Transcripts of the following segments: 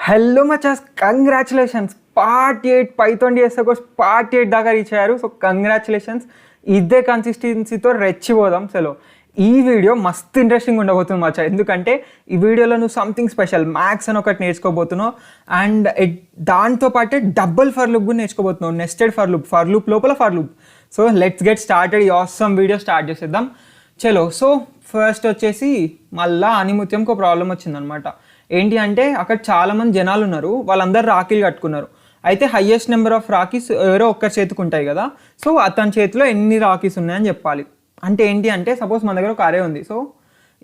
Hello మచాస్, congratulations. Part 8 python DSA course part 8 దాకా reach అయ్యారు. So congratulations. ఇదే కన్సిస్టెన్సీతో రెచ్చిపోదాం. చలో, ఈ వీడియో మస్తు ఇంట్రెస్టింగ్ ఉండబోతుంది మచా. ఎందుకంటే ఈ వీడియోలో నువ్వు సంథింగ్ స్పెషల్ మ్యాథ్స్ అని ఒకటి నేర్చుకోబోతున్నావు. అండ్ దాంతోపాటే డబుల్ ఫర్ లూప్ కూడా నేర్చుకోబోతున్నావు. నెస్టెడ్ ఫర్ లూప్ లోపల for loop. So let's get started. ఈ ఆసమ్ వీడియో స్టార్ట్ చేసేద్దాం. చలో, సో ఫస్ట్ వచ్చేసి మళ్ళీ ఆనిముత్యంకి ఒక ప్రాబ్లం వచ్చిందనమాట. ఏంటి అంటే అక్కడ చాలామంది జనాలు ఉన్నారు, వాళ్ళందరూ రాఖీలు కట్టుకున్నారు. అయితే హయ్యెస్ట్ నెంబర్ ఆఫ్ రాఖీస్ ఎవరో ఒక్కరి చేతికి ఉంటాయి కదా. సో అతని చేతిలో ఎన్ని రాఖీస్ ఉన్నాయని చెప్పాలి. అంటే ఏంటి అంటే సపోజ్ మన దగ్గర ఒక అరే ఉంది. సో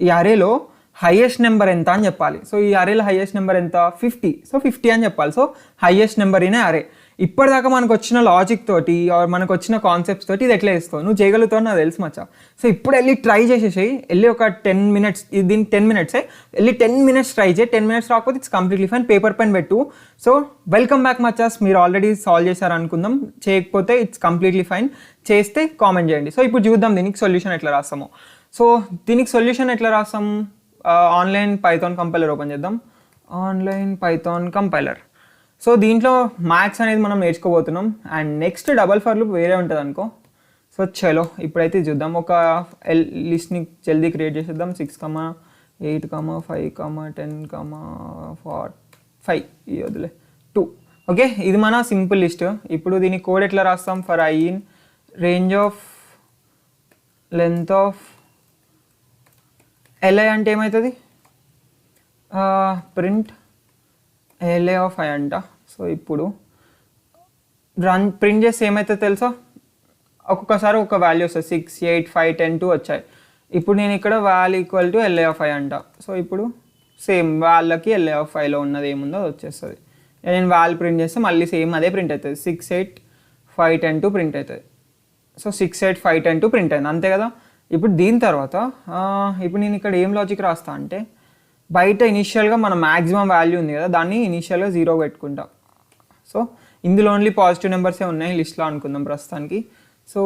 ఈ అరేలో హయ్యెస్ట్ నెంబర్ ఎంత అని చెప్పాలి. సో ఈ అరేలో హయ్యెస్ట్ నెంబర్ ఎంత? 50. సో 50 అని చెప్పాలి. సో హయ్యెస్ట్ నెంబర్ ఇన్ అరే. ఇప్పటిదాకా మనకు వచ్చిన లాజిక్ తోటి మనకు వచ్చిన కాన్సెప్ట్స్ తోటి ఇది ఎట్లా వేస్తావు, నువ్వు చేయగలుగుతావు నాకు తెలుసు మచ్చా. సో ఇప్పుడు వెళ్ళి ట్రై చేసేసేయి. వెళ్ళి ఒక 10 minutes, దీన్ని 10 minutes వెళ్ళి 10 minutes ట్రై చేయి. 10 minutes రాకపోతే it's completely fine. Paper pen పెట్టు. సో వెల్కమ్ బ్యాక్ మచ్చాస్. మీరు ఆల్రెడీ సాల్వ్ చేశారు అనుకుందాం. చేయకపోతే ఇట్స్ కంప్లీట్లీ ఫైన్. చేస్తే కామెంట్ చేయండి. సో ఇప్పుడు చూద్దాం దీనికి సొల్యూషన్ ఎట్లా రాస్తాము. సో దీనికి సొల్యూషన్ ఎట్లా రాస్తాము? ఆన్లైన్ పైథాన్ కంపైలర్ ఓపెన్ చేద్దాం. Online python compiler. సో దీంట్లో మ్యాథ్స్ అనేది మనం నేర్చుకోబోతున్నాం. And next double for loop వేరే ఉంటుంది అనుకో. సో చలో ఇప్పుడైతే చూద్దాం. ఒక లిస్ట్ని జల్దీ క్రియేట్ చేసేద్దాం. 6, 8, 5, 10, 5 ఈ వదిలే 2. ఓకే, ఇది మన సింపుల్ లిస్ట్. ఇప్పుడు దీని కోడ్ ఎట్లా రాస్తాం? For I in range of length of LI అంటే ఏమవుతుంది? ప్రింట్ ఎల్ఏ ఆఫ్ ఐ అంట. సో ఇప్పుడు ప్రింట్ చేస్తే ఏమైతే తెలుసా, ఒక్కొక్కసారి ఒక వాల్యూ వస్తుంది. 6, 8, 5, 10, 2 వచ్చాయి. ఇప్పుడు నేను ఇక్కడ val equal to LA of I అంట. సో ఇప్పుడు సేమ్ వాళ్ళకి ఎల్ఏ ఆఫ్ ఐలో ఉన్నది ఏముందో అది వచ్చేస్తుంది. నేను వాల్ ప్రింట్ చేస్తే మళ్ళీ సేమ్ అదే ప్రింట్ అవుతుంది. 6, 8, 5, 10, 2 ప్రింట్ అవుతుంది. సో 6, 8, 5, 10, 2 ప్రింట్ అయింది, అంతే కదా. ఇప్పుడు దీని తర్వాత ఇప్పుడు నేను ఇక్కడ ఏం లాజిక్ రాస్తా అంటే, బయట ఇనీషియల్గా మన మ్యాక్సిమం వాల్యూ ఉంది కదా, దాన్ని ఇనీషియల్గా 0 పెట్టుకుంటా. సో ఇందులో ఓన్లీ పాజిటివ్ నెంబర్సే ఉన్నాయి లిస్ట్లో అనుకుందాం ప్రస్తుతానికి. సో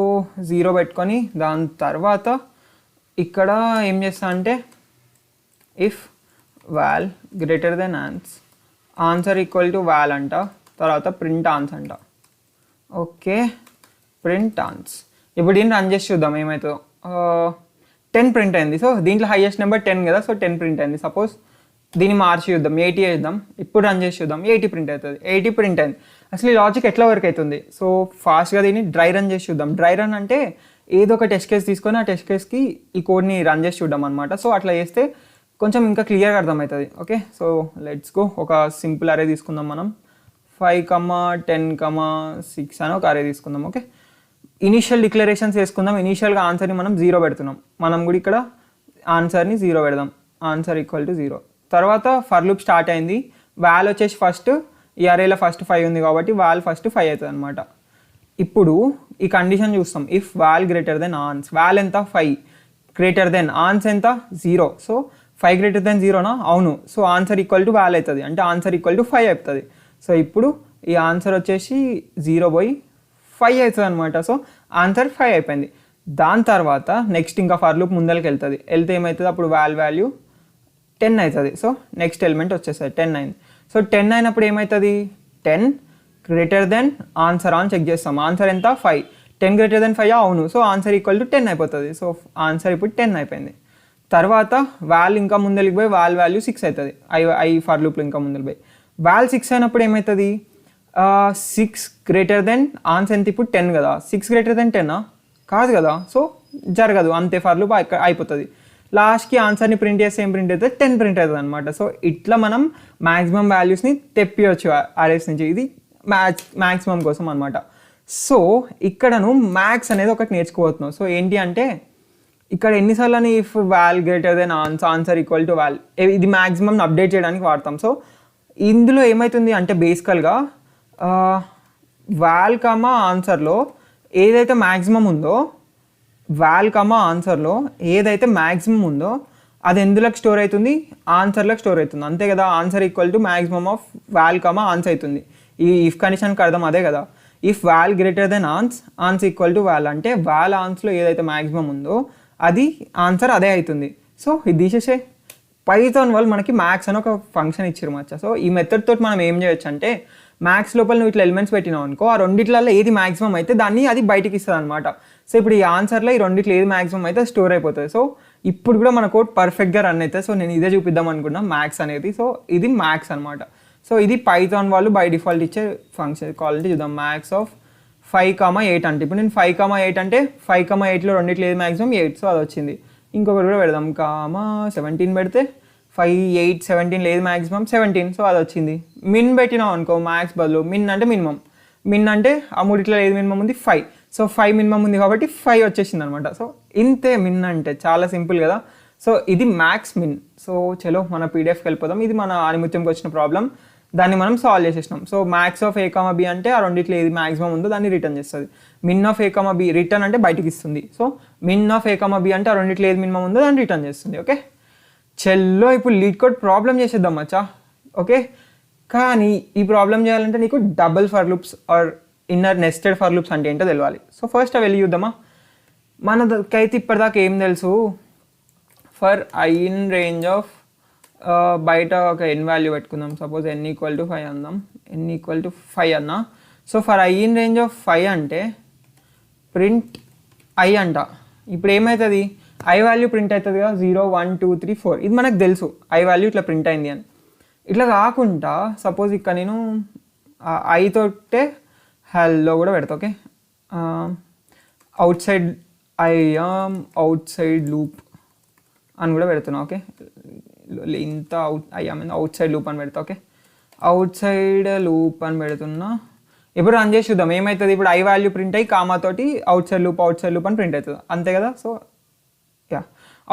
0 పెట్టుకొని దాని తర్వాత ఇక్కడ ఏం చేస్తా అంటే if val greater then answer equal to val అంట. తర్వాత ప్రింట్ ఆన్స్ అంట. Okay, print ans. ఇప్పుడు దీన్ని రన్ చేసి చూద్దాం ఏమవుతుందో. 10 ప్రింట్ అయింది. సో దీంట్లో హైయెస్ట్ నెంబర్ 10 కదా. సో 10 ప్రింట్ అయింది. సపోజ్ దీన్ని మార్చి చూద్దాం, 80 వేద్దాం. ఇప్పుడు రన్ చేసి చూద్దాం, 80 ప్రింట్ అవుతుంది. 80 ప్రింట్ అయింది. అసలు ఈ లాజిక్ ఎట్లా వర్క్ అవుతుంది? సో ఫాస్ట్గా దీన్ని డ్రై రన్ చేసి చూద్దాం. డ్రై రన్ అంటే ఏదో ఒక టెస్ట్ కేస్ తీసుకొని ఆ టెస్ట్ కేస్కి ఈ కోడ్ని రన్ చేసి చూద్దాం అనమాట. సో అట్లా చేస్తే కొంచెం ఇంకా క్లియర్గా అర్థమవుతుంది. Okay, so let's go. ఒక సింపుల్ అరే తీసుకుందాం మనం. 5, 10, 6 అని ఒక అరే తీసుకుందాం. ఓకే, ఇనీషియల్ డిక్లరేషన్స్ వేసుకుందాం. ఇనీషియల్గా ఆన్సర్ని మనం 0 పెడుతున్నాం. మనం కూడా ఇక్కడ ఆన్సర్ని 0 పెడదాం. Answer equal to 0. తర్వాత ఫర్ లూప్ స్టార్ట్ అయింది. వాల్ వచ్చేసి ఫస్ట్ ఈ అరేలో ఫస్ట్ 5 ఉంది కాబట్టి వాల్ ఫస్ట్ 5 అవుతుంది అనమాట. ఇప్పుడు ఈ కండిషన్ చూస్తాం. If val greater than ans. Val ఎంత? 5. గ్రేటర్ దెన్ ఆన్స్ ఎంత? 0. సో 5 గ్రేటర్ దెన్ 0నా? అవును. So answer equal to val అవుతుంది. అంటే ఆన్సర్ ఈక్వల్ టు 5 అవుతుంది. సో ఇప్పుడు ఈ ఆన్సర్ వచ్చేసి 0/5 అవుతుంది అనమాట. సో ఆన్సర్ 5 అయిపోయింది. దాని తర్వాత నెక్స్ట్ ఇంకా ఫర్ లూప్ ముందరికి వెళ్తుంది. వెళ్తే ఏమవుతుంది? అప్పుడు వాల్యూ 10 అవుతుంది. సో నెక్స్ట్ ఎలిమెంట్ వచ్చేస్తుంది. 10 అయింది. సో 10 అయినప్పుడు ఏమవుతుంది? 10 గ్రేటర్ దెన్ ఆన్సర్ అని చెక్ చేస్తాం. ఆన్సర్ ఎంత? 5. 10 గ్రేటర్ దెన్ 5 అవును. సో ఆన్సర్ ఈక్వల్ టు 10 అయిపోతుంది. సో ఆన్సర్ ఇప్పుడు 10 అయిపోయింది. తర్వాత వాల్ ఇంకా ముందరికి పోయి వాల్యూ 6 అవుతుంది. ఐ ఫర్ లూప్లో ఇంకా ముందరికి పోయి వాల్ 6 అయినప్పుడు ఏమవుతుంది? 6 గ్రేటర్ దెన్ ఆన్సర్ ఎంత? ఇప్పుడు 10 కదా. 6 గ్రేటర్ దెన్ 10 కాదు కదా. సో జరగదు, అంతే. ఫర్ లూప్ అయిపోతుంది. లాస్ట్కి ఆన్సర్ని ప్రింట్ చేస్తే ఏం ప్రింట్ అవుతుంది? 10 ప్రింట్ అవుతుంది అనమాట. సో ఇట్లా మనం మ్యాక్సిమం వాల్యూస్ని తెప్పియచ్చు అరేస్ నుంచి. ఇది మ్యాక్సిమం కోసం అనమాట. సో ఇక్కడ నువ్వు మ్యాథ్స్ అనేది ఒకటి నేర్చుకోబోతున్నావు. సో ఏంటి అంటే ఇక్కడ ఎన్నిసార్లు అని if val greater then answer equal to wall, ఇది మ్యాక్సిమం అప్డేట్ చేయడానికి వాడతాం. సో ఇందులో ఏమవుతుంది అంటే బేసికల్గా వాల్ ఆన్సర్లో ఏదైతే మ్యాక్సిమం ఉందో, వాల్ ఆన్సర్లో ఏదైతే మ్యాక్సిమం ఉందో అది ఎందులోకి స్టోర్ అవుతుంది? ఆన్సర్లోకి స్టోర్ అవుతుంది, అంతే కదా. Answer equal to maximum of val ans అవుతుంది. ఈ ఇఫ్ కండిషన్కి అర్థం అదే కదా. If val greater than ans equal to val అంటే వాల్ ఆన్స్లో ఏదైతే మ్యాక్సిమం ఉందో అది ఆన్సర్ అదే అవుతుంది. సో ఇది తీసేసే పైథాన్ వాళ్ళు మనకి మ్యాక్స్ అని ఒక ఫంక్షన్ ఇచ్చారు మచ్చా. సో ఈ మెథడ్ తోటి మనం ఏం చేయొచ్చు అంటే మ్యాక్స్ లోపల నువ్వు ఇట్లా ఎలిమెంట్స్ పెట్టినావు అనుకో, ఆ రెండిట్లలో ఏది మాక్సిమం అయితే దాన్ని అది బయటికి ఇస్తుంది అనమాట. సో ఇప్పుడు ఈ ఆన్సర్లో ఈ రెండిట్లో ఏది మాక్సిమం అయితే స్టోర్ అయిపోతుంది. సో ఇప్పుడు కూడా మన కోడ్ పర్ఫెక్ట్గా రన్ అవుతుంది. సో నేను ఇదే చూపిద్దాం అనుకున్నా మ్యాక్స్ అనేది. సో ఇది మ్యాక్స్ అనమాట. సో ఇది పైథాన్ వాళ్ళు బై డిఫాల్ట్ ఇచ్చే ఫంక్షన్. క్వాలిటీ చూద్దాం, మ్యాక్స్ ఆఫ్ 5,8 అంటే ఇప్పుడు నేను 5,8 అంటే 5,8లో రెండిట్లో ఏది మాక్సిమం 8. సో అది వచ్చింది. ఇంకొకటి కూడా పెడదాం, 17 పెడితే 5, 8, 17 లేదు మ్యాక్సిమం 17. సో అది వచ్చింది. మిన్ పెట్టినాం అనుకో మ్యాక్స్ బదులు, మిన్ అంటే మినిమం, మిన్ అంటే ఆ మూడిట్లో ఏది మినిమం ఉంది 5. సో 5 మినిమం ఉంది కాబట్టి 5 వచ్చేసింది అనమాట. సో ఇంతే మిన్ అంటే, చాలా సింపుల్ కదా. సో ఇది మ్యాక్స్ మిన్. సో చలో మన పీడిఎఫ్కి వెళ్ళిపోదాం. ఇది మన ఆనిముత్యంకి వచ్చిన ప్రాబ్లం, దాన్ని మనం సాల్వ్ చేసేసినాం. So max of A, B అంటే ఆ రెండిట్లో ఏది మ్యాక్సిమం ఉందో దాన్ని రిటర్న్ చేస్తుంది. Min of A, B return అంటే బయటికి ఇస్తుంది. So min of A, B అంటే ఆ రెండిట్లో ఏది మినిమం ఉందో దాన్ని రిటర్న్ చేస్తుంది. ఓకే చెల్లో ఇప్పుడు లీడ్ కోడ్ ప్రాబ్లం చేసేద్దాం మచ్చా. ఓకే కానీ ఈ ప్రాబ్లం చేయాలంటే నీకు double for loops or inner nested for loops అంటే ఏంటో తెలియాలి. సో ఫస్ట్ అవి వెళ్ళి చూద్దామా. మనకైతే ఇప్పటిదాకా ఏం తెలుసు, for I in range of బయట ఒక n వాల్యూ పెట్టుకుందాం. సపోజ్ n = 5 అందాం, n = 5 అన్నా. So for I in range of 5 అంటే ప్రింట్ I అంట. ఇప్పుడు ఏమవుతుంది, I వాల్యూ ప్రింట్ అవుతుంది కదా, 0, 1, 2, 3, 4. ఇది మనకు తెలుసు I వాల్యూ ఇట్లా ప్రింట్ అయింది అని. ఇట్లా కాకుండా సపోజ్ ఇక్కడ నేను I తోటే హెల్లో కూడా పెడతా. Okay out side I am out side loop అని కూడా పెడుతున్నా. ఓకే ఇంత I am out side loop అని పెడతా. ఓకే అవుట్ సైడ్ లూప్ అని పెడుతున్నా. ఇప్పుడు రన్ చేసి చూద్దాం ఏమవుతుంది. ఇప్పుడు I వాల్యూ ప్రింట్ అయ్యి కామాతోటి అవుట్ సైడ్ లూప్ అని ప్రింట్ అవుతుంది, అంతే కదా. సో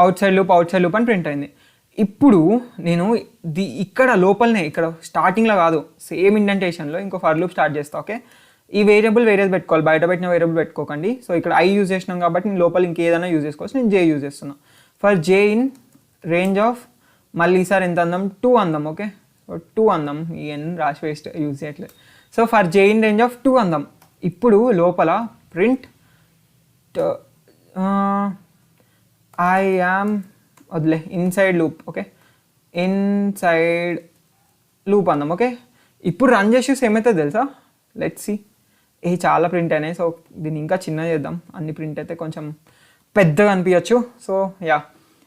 అవుట్ సైడ్ లూప్ అని ప్రింట్ అయింది. ఇప్పుడు నేను ఇక్కడ లోపలనే, ఇక్కడ స్టార్టింగ్లో కాదు, సేమ్ ఇండెంటేషన్లో ఇంకో ఫర్ లూప్ స్టార్ట్ చేస్తా. ఓకే ఈ వేరియబుల్ పెట్టుకోవాలి, బయట పెట్టిన వేరియబుల్ పెట్టుకోకండి. సో ఇక్కడ I యూజ్ చేసినాం కాబట్టి నేను లోపల ఇంకేదైనా యూజ్ చేసుకోవచ్చు. నేను J యూజ్ చేస్తున్నా. For J in range of, మళ్ళీ ఈసారి ఎంత అందాం, 2 అందాం. ఓకే సో 2 అందాం, ఈ n రాసి వేస్ట్ యూజ్ చేయట్లేదు. So for J in range of 2 అందాం. ఇప్పుడు లోపల ప్రింట్ I am వదిలే inside loop. Okay inside loop అందాం. ఓకే ఇప్పుడు రన్ చేసి ఏమవుతుంది తెలుసా, లెట్స్ సి. చాలా ప్రింట్ అయినాయి. సో దీన్ని ఇంకా చిన్నగా చేద్దాం, అన్ని ప్రింట్ అయితే కొంచెం పెద్దగా అనిపించచ్చు. సో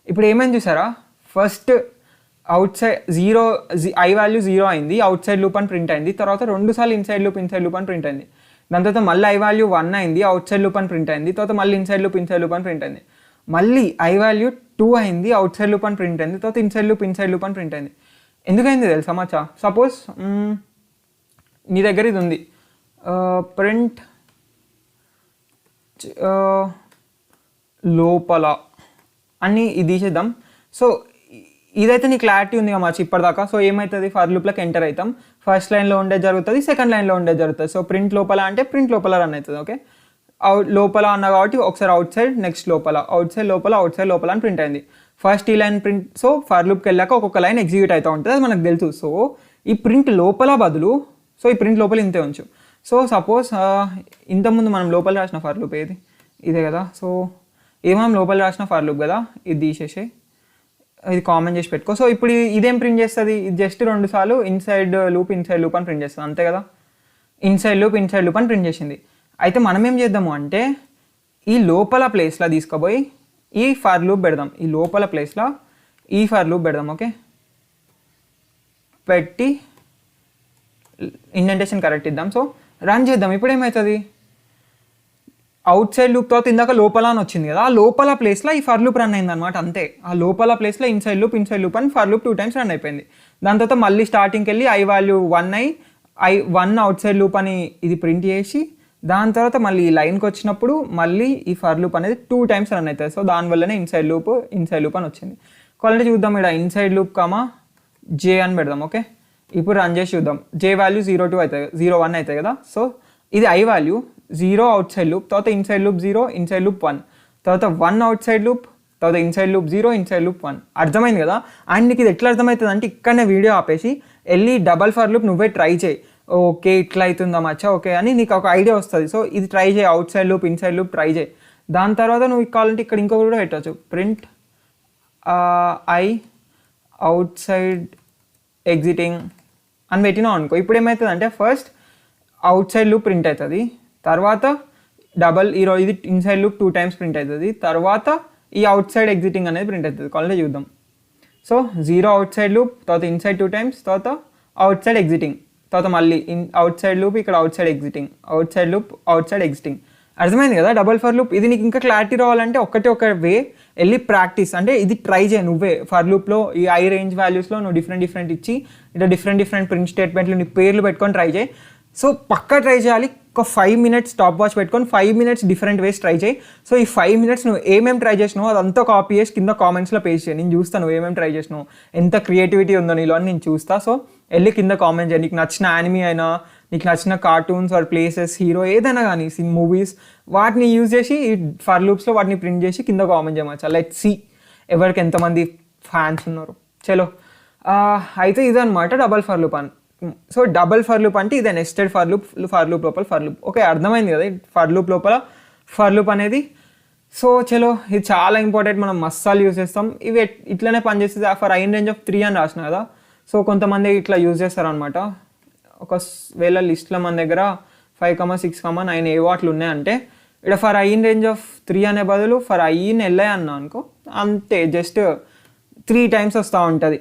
ఇప్పుడు ఏమైంది చూసారా, first out side 0, I value 0 అయింది, అవుట్ సైడ్ లూప్ అని ప్రింట్ అయింది. తర్వాత 2 సార్లు ఇన్సైడ్ లూప్ అని ప్రింట్ అయింది. దాని తర్వాత మళ్ళీ I వాల్యూ 1 అయింది, అవుట్ సైడ్ లూప్ అని ప్రింట్ అయింది. తర్వాత మళ్ళీ ఇన్సైడ్ లూప్ అని ప్రింట్ అయింది. మళ్ళీ I వాల్యూ 2 అయింది, అవుట్ సైడ్ లూప్ అని ప్రింట్ అయింది. తర్వాత ఇన్సైడ్ లూప్ అని ప్రింట్ అయింది. ఎందుకైంది తెలుసా మచ్చా, సపోజ్ నీ దగ్గర ఇది ఉంది, ప్రింట్ లోపల అని ఇది తీసేద్దాం. సో ఇదైతే నీ క్లారిటీ ఉంది కదా ఇప్పటిదాకా. సో ఏమవుతుంది, ఫర్ లూప్లోకి ఎంటర్ అవుతాం, ఫస్ట్ లైన్లో ఉండేది జరుగుతుంది, సెకండ్ లైన్లో ఉండేది జరుగుతుంది. సో ప్రింట్ లోపల అంటే ప్రింట్ లోపల రన్ అవుతుంది. ఓకే లోపల అన్న కాబట్టి ఒకసారి అవుట్ సైడ్, నెక్స్ట్ లోపల, అవుట్ సైడ్ లోపల అని ప్రింట్ అయింది. ఫస్ట్ ఈ లైన్ ప్రింట్, సో ఫర్ లూప్కి వెళ్ళాక ఒక్కొక్క లైన్ ఎగ్జిక్యూట్ అవుతూ ఉంటుంది, అది మనకు తెలుసు. సో ఈ ప్రింట్ లోపల బదులు, సో ఈ ప్రింట్ లోపల ఇంతే ఉంచు. సో సపోజ్ ఇంతకుముందు మనం లోపల రాసిన ఫర్ లూప్ ఏది, ఇదే కదా. సో మనం లోపల రాసిన ఫర్ లూప్ కదా, ఇది తీసేసి ఇది కామన్ చేసి పెట్టుకో. సో ఇప్పుడు ఇదేం ప్రింట్ చేస్తుంది, ఇది జస్ట్ 2 సార్లు ఇన్సైడ్ లూప్ అని ప్రింట్ చేస్తుంది, అంతే కదా. ఇన్సైడ్ లూప్ అని ప్రింట్ చేసింది. అయితే మనం ఏం చేద్దాము అంటే ఈ లోపల ప్లేస్లో తీసుకుపోయి ఈ ఫర్ లూప్ పెడదాం, ఈ లోపల ప్లేస్లో ఈ ఫర్ లూప్ పెడదాం. ఓకే పెట్టి ఇండెంటేషన్ కరెక్ట్ ఇద్దాం. సో రన్ చేద్దాం. ఇప్పుడు ఏమవుతుంది, అవుట్ సైడ్ లూప్ తర్వాత ఇందాక లోపల అని వచ్చింది కదా, ఆ లోపల ప్లేస్లో ఈ ఫర్ లూప్ రన్ అయింది అనమాట, అంతే. ఆ లోపల ప్లేస్లో ఇన్సైడ్ లూప్ అని ఫర్ లూప్ 2 టైమ్స్ రన్ అయిపోయింది. దాని తర్వాత మళ్ళీ స్టార్టింగ్కి వెళ్ళి I వాల్యూ 1 అయ్యి I1 అవుట్ సైడ్ లూప్ అని ఇది ప్రింట్ చేసి, దాని తర్వాత మళ్ళీ ఈ లైన్కి వచ్చినప్పుడు మళ్ళీ ఈ ఫర్ లూప్ అనేది 2 టైమ్స్ రన్ అవుతుంది. సో దానివల్లనే ఇన్సైడ్ లూప్ అని వచ్చింది. కావాలంటే చూద్దాం, ఇక్కడ ఇన్సైడ్ లూప్ J అని పెడదాం. ఓకే ఇప్పుడు రన్ చేసి చూద్దాం. J వాల్యూ 0, 1 అవుతాయి కదా. సో ఇది I value 0 out side loop, తర్వాత ఇన్సైడ్ లూప్ 0, ఇన్సైడ్ లూప్ 1, తర్వాత 1 అవుట్ సైడ్ లూప్, తర్వాత ఇన్సైడ్ లూప్ 0, ఇన్సైడ్ లూప్ 1. అర్థమైంది కదా. అండ్ నీకు ఇది ఎట్లా అర్థమవుతుంది అంటే ఇక్కడనే వీడియో ఆపేసి వెళ్ళి డబల్ ఫర్ లూప్ నువ్వే ట్రై చేయి. ఓకే ఇట్లా అవుతుందా మచ్చా, ఓకే అని నీకు ఒక ఐడియా వస్తుంది. సో ఇది ట్రై చేయి, out side loop inside loop try చేయి. దాని తర్వాత నువ్వు కావాలంటే ఇక్కడ ఇంకొకటి కూడా పెట్టవచ్చు, print I out side exiting అని పెట్టినాం అనుకో, ఇప్పుడు ఏమవుతుంది అంటే first out side loop print అవుతుంది, తర్వాత ఇది ఇన్సైడ్ లూప్ 2 times ప్రింట్ అవుతుంది, తర్వాత ఈ అవుట్ సైడ్ ఎగ్జిటింగ్ అనేది ప్రింట్ అవుతుంది. కావాలంటే చూద్దాం. సో 0 అవుట్ సైడ్ లూప్, తర్వాత ఇన్సైడ్ 2 times, తర్వాత అవుట్ సైడ్ ఎగ్జిటింగ్, తర్వాత మళ్ళీ అవుట్ సైడ్ లూప్, ఇక్కడ out side exiting, out side loop, out side exiting. అర్థమైంది కదా డబల్ ఫర్ లూప్. ఇది నీకు ఇంకా క్లారిటీ రావాలంటే ఒక వే వెళ్ళి ప్రాక్టీస్, అంటే ఇది ట్రై చేయి నువ్వే. ఫర్ లూప్లో ఈ ఐ రేంజ్ వాల్యూస్లో నువ్వు డిఫరెంట్ ఇచ్చి ఇట్లా డిఫరెంట్ ప్రింట్ స్టేట్మెంట్లు నీ పేర్లు పెట్టుకొని ట్రై చేయి. సో పక్కా ట్రై చేయాలి. ఒక 5 minutes స్టాప్ వాచ్ పెట్టుకొని 5 minutes డిఫరెంట్ వేస్ ట్రై చేయి. సో ఈ 5 minutes నువ్వు ఏమేమి ట్రై చేసినావు అదంతా కాపీ చేసి కింద కామెంట్స్లో పేస్ట్ చేయి. నేను చూస్తాను నువ్వు ఏమేమి ట్రై చేసినావు, ఎంత క్రియేటివిటీ ఉందో నీలో అని నేను చూస్తా. సో వెళ్ళి కింద కామెంట్ చేయి. నీకు నచ్చిన యానిమీ అయినా, నీకు నచ్చిన కార్టూన్స్ ఆర్ ప్లేసెస్, హీరో ఏదైనా కానీ మూవీస్, వాటిని యూజ్ చేసి ఈ ఫర్ లూప్స్లో వాటిని ప్రింట్ చేసి కింద కామెంట్ చేయమచ్చా. లెట్స్ సీ ఎవరికి ఎంతమంది ఫ్యాన్స్ ఉన్నారు. చలో అయితే ఇదనమాట డబల్ ఫర్ లూప్ అని. సో డబల్ ఫర్ లూప్ అంటే ఇదే నెస్టెడ్ ఫర్ లూప్ లోపల ఫర్ లూప్. ఓకే, అర్థమైంది కదా ఫర్ లూప్ లోపల ఫర్ లూప్ అనేది. సో చలో ఇది చాలా ఇంపార్టెంట్, మనం మస్సాలు యూజ్ చేస్తాం. ఇవి ఇట్లనే పనిచేస్తుంది. ఫర్ ఐన్ రేంజ్ ఆఫ్ 3 అని రాసిన కదా. సో కొంతమంది ఇట్లా యూజ్ చేస్తారనమాట. ఒకవేళ లిస్ట్లో మన దగ్గర 5, 6, 9 ఏ వాట్లు ఉన్నాయంటే ఇక్కడ ఫర్ ఐన్ రేంజ్ ఆఫ్ 3 అనే బదులు ఫర్ ఐన్ ఎల్ఐ అన్నా అనుకో, అంతే జస్ట్ 3 times వస్తూ ఉంటుంది.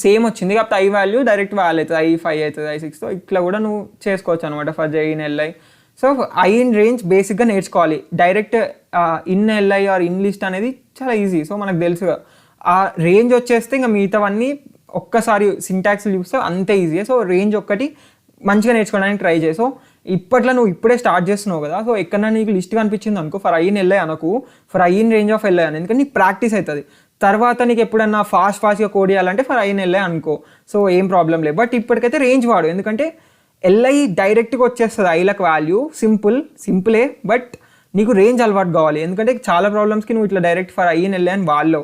సేమ్ వచ్చింది కాబట్టి ఐ వాల్యూ డైరెక్ట్ వాల్యూ అవుతుంది, I5 అవుతుంది, I6తో ఇట్లా కూడా నువ్వు చేసుకోవచ్చు అనమాట for in li. So in range బేసిక్గా నేర్చుకోవాలి. Direct in li or in list అనేది చాలా ఈజీ. సో మనకు తెలుసు ఆ రేంజ్ వచ్చేస్తే ఇంకా మిగతావన్నీ ఒక్కసారి సింటాక్స్లు చూస్తే అంతే ఈజీ. సో రేంజ్ ఒక్కటి మంచిగా నేర్చుకోవడానికి ట్రై చేయి. సో ఇప్పట్లో నువ్వు ఇప్పుడే స్టార్ట్ చేస్తున్నావు కదా. సో ఎక్కడన్నా నీకు లిస్ట్ కనిపించింది అనుకో ఫర్ ఇన్ ఎల్ఐ అనకు, for in range of li అని, ఎందుకంటే నీకు ప్రాక్టీస్ అవుతుంది. తర్వాత నీకు ఎప్పుడన్నా ఫాస్ట్గా కోడ్ చేయాలంటే ఫర్ ఐన్ ఎల్ఐ అనుకో. సో ఏం ప్రాబ్లం లేదు. బట్ ఇప్పటికైతే రేంజ్ వాడు, ఎందుకంటే ఎల్ఐ డైరెక్ట్గా వచ్చేస్తుంది ఐలకు వాల్యూ, సింపులే. బట్ నీకు రేంజ్ అలవాటు కావాలి, ఎందుకంటే చాలా ప్రాబ్లమ్స్కి నువ్వు ఇట్లా డైరెక్ట్ ఫర్ ఐన్ ఎల్ఐ అని వాళ్ళు